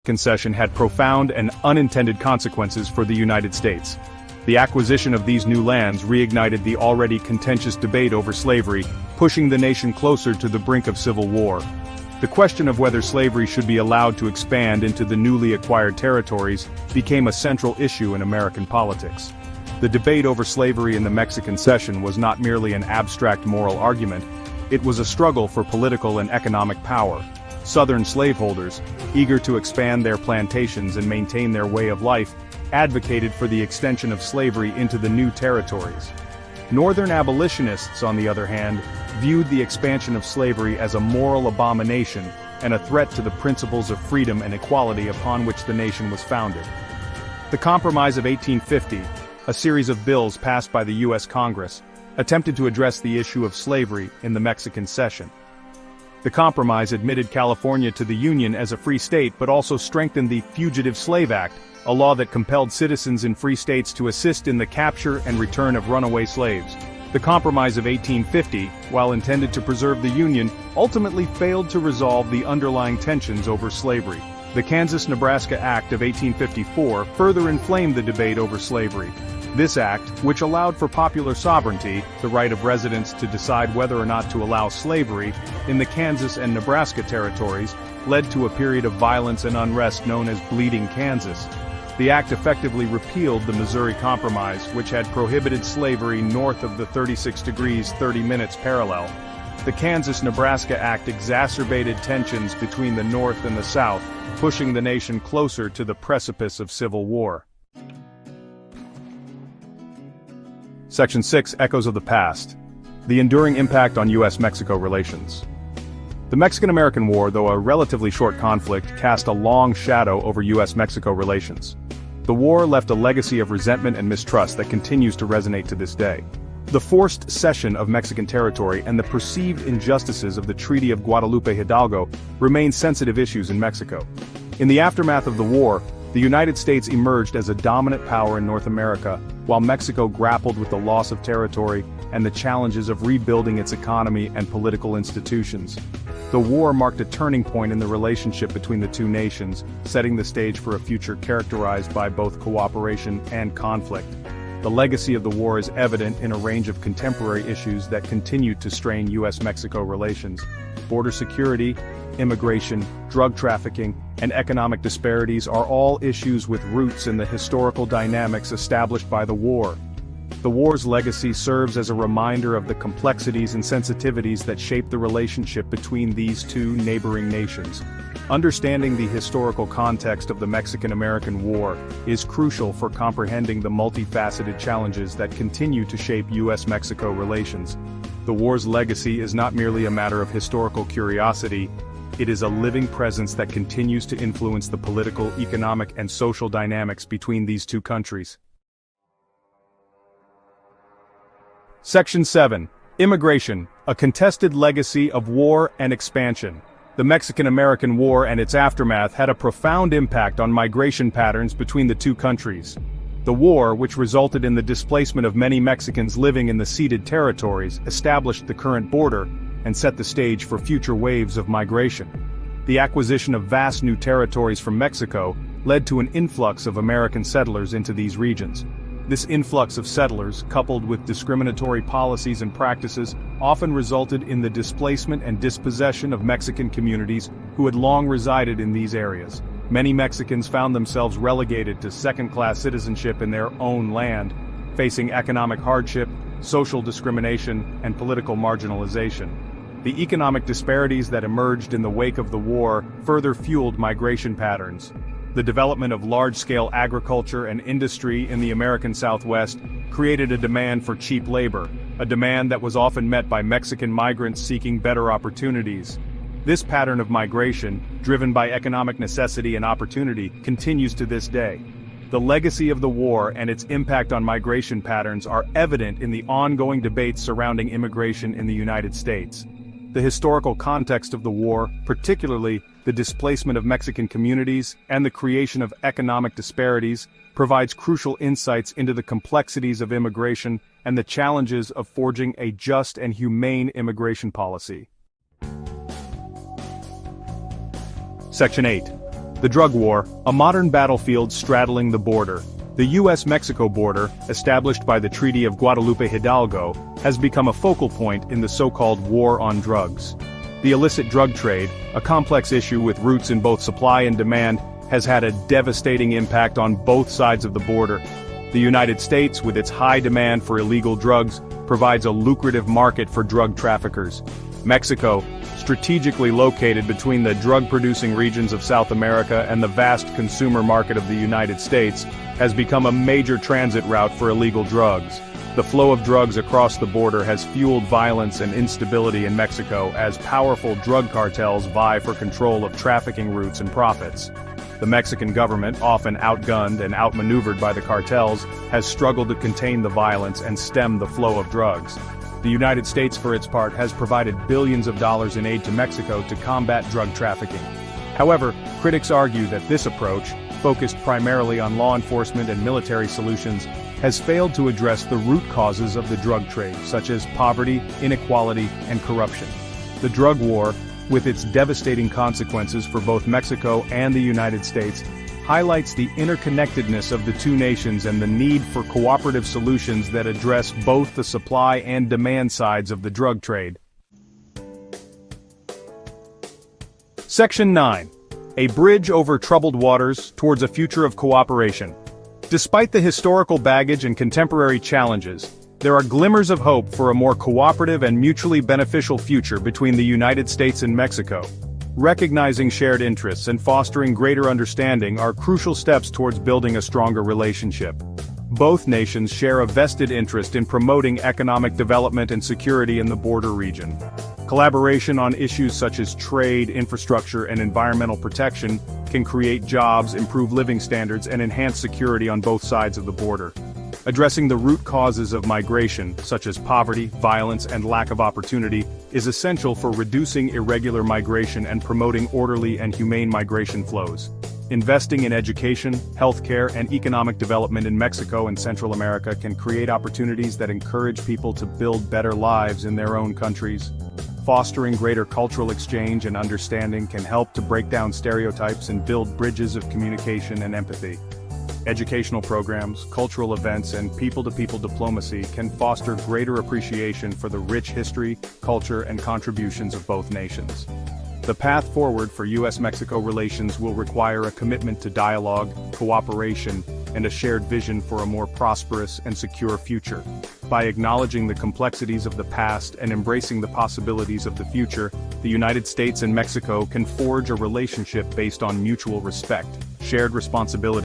Concession had profound and unintended consequences for the United States. The acquisition of these new lands reignited the already contentious debate over slavery, pushing the nation closer to the brink of civil war. The question of whether slavery should be allowed to expand into the newly acquired territories became a central issue in American politics. The debate over slavery in the Mexican Cession was not merely an abstract moral argument, it was a struggle for political and economic power. Southern slaveholders, eager to expand their plantations and maintain their way of life, advocated for the extension of slavery into the new territories. Northern abolitionists, on the other hand, viewed the expansion of slavery as a moral abomination and a threat to the principles of freedom and equality upon which the nation was founded. The Compromise of 1850, a series of bills passed by the U.S. Congress, attempted to address the issue of slavery in the Mexican Cession. The Compromise admitted California to the Union as a free state but also strengthened the Fugitive Slave Act, a law that compelled citizens in free states to assist in the capture and return of runaway slaves. The Compromise of 1850, while intended to preserve the Union, ultimately failed to resolve the underlying tensions over slavery. The Kansas-Nebraska Act of 1854 further inflamed the debate over slavery. This act, which allowed for popular sovereignty, the right of residents to decide whether or not to allow slavery, in the Kansas and Nebraska territories, led to a period of violence and unrest known as Bleeding Kansas. The act effectively repealed the Missouri Compromise, which had prohibited slavery north of the 36 degrees 30 minutes parallel. The Kansas-Nebraska Act exacerbated tensions between the North and the South, pushing the nation closer to the precipice of civil war. Section 6 Echoes of the Past. The enduring impact on U.S.-Mexico relations. The Mexican-American War, though a relatively short conflict, cast a long shadow over U.S.-Mexico relations. The war left a legacy of resentment and mistrust that continues to resonate to this day. The forced cession of Mexican territory and the perceived injustices of the Treaty of Guadalupe Hidalgo remain sensitive issues in Mexico. In the aftermath of the war, the United States emerged as a dominant power in North America, while Mexico grappled with the loss of territory and the challenges of rebuilding its economy and political institutions. The war marked a turning point in the relationship between the two nations, setting the stage for a future characterized by both cooperation and conflict. The legacy of the war is evident in a range of contemporary issues that continue to strain U.S.-Mexico relations. Border security, immigration, drug trafficking, and economic disparities are all issues with roots in the historical dynamics established by the war. The war's legacy serves as a reminder of the complexities and sensitivities that shape the relationship between these two neighboring nations. Understanding the historical context of the Mexican-American War is crucial for comprehending the multifaceted challenges that continue to shape U.S.-Mexico relations. The war's legacy is not merely a matter of historical curiosity, it is a living presence that continues to influence the political, economic, and social dynamics between these two countries. Section 7. Immigration, a contested legacy of war and expansion. The Mexican-American War and its aftermath had a profound impact on migration patterns between the two countries. The war, which resulted in the displacement of many Mexicans living in the ceded territories, established the current border and set the stage for future waves of migration. The acquisition of vast new territories from Mexico led to an influx of American settlers into these regions. This influx of settlers, coupled with discriminatory policies and practices, often resulted in the displacement and dispossession of Mexican communities who had long resided in these areas. Many Mexicans found themselves relegated to second-class citizenship in their own land, facing economic hardship, social discrimination, and political marginalization. The economic disparities that emerged in the wake of the war further fueled migration patterns. The development of large-scale agriculture and industry in the American Southwest created a demand for cheap labor, a demand that was often met by Mexican migrants seeking better opportunities. This pattern of migration, driven by economic necessity and opportunity, continues to this day. The legacy of the war and its impact on migration patterns are evident in the ongoing debates surrounding immigration in the United States. The historical context of the war, particularly the displacement of Mexican communities and the creation of economic disparities, provides crucial insights into the complexities of immigration and the challenges of forging a just and humane immigration policy. Section 8. The drug war, a modern battlefield straddling the border. The U.S.-Mexico border, established by the Treaty of Guadalupe Hidalgo, has become a focal point in the so-called war on drugs. The illicit drug trade, a complex issue with roots in both supply and demand, has had a devastating impact on both sides of the border. The United States, with its high demand for illegal drugs, provides a lucrative market for drug traffickers. Mexico, strategically located between the drug-producing regions of South America and the vast consumer market of the United States, has become a major transit route for illegal drugs. The flow of drugs across the border has fueled violence and instability in Mexico as powerful drug cartels vie for control of trafficking routes and profits. The Mexican government, often outgunned and outmaneuvered by the cartels, has struggled to contain the violence and stem the flow of drugs. The United States, for its part, has provided billions of dollars in aid to Mexico to combat drug trafficking. However, critics argue that this approach, focused primarily on law enforcement and military solutions, has failed to address the root causes of the drug trade, such as poverty, inequality, and corruption. The drug war, with its devastating consequences for both Mexico and the United States, highlights the interconnectedness of the two nations and the need for cooperative solutions that address both the supply and demand sides of the drug trade. Section 9. A bridge over troubled waters towards a future of cooperation. Despite the historical baggage and contemporary challenges, there are glimmers of hope for a more cooperative and mutually beneficial future between the United States and Mexico. Recognizing shared interests and fostering greater understanding are crucial steps towards building a stronger relationship. Both nations share a vested interest in promoting economic development and security in the border region. Collaboration on issues such as trade, infrastructure, and environmental protection can create jobs, improve living standards, and enhance security on both sides of the border. Addressing the root causes of migration, such as poverty, violence, and lack of opportunity, is essential for reducing irregular migration and promoting orderly and humane migration flows. Investing in education, healthcare, and economic development in Mexico and Central America can create opportunities that encourage people to build better lives in their own countries. Fostering greater cultural exchange and understanding can help to break down stereotypes and build bridges of communication and empathy. Educational programs, cultural events, and people-to-people diplomacy can foster greater appreciation for the rich history, culture, and contributions of both nations. The path forward for U.S.-Mexico relations will require a commitment to dialogue, cooperation, and a shared vision for a more prosperous and secure future. By acknowledging the complexities of the past and embracing the possibilities of the future, the United States and Mexico can forge a relationship based on mutual respect, shared responsibility,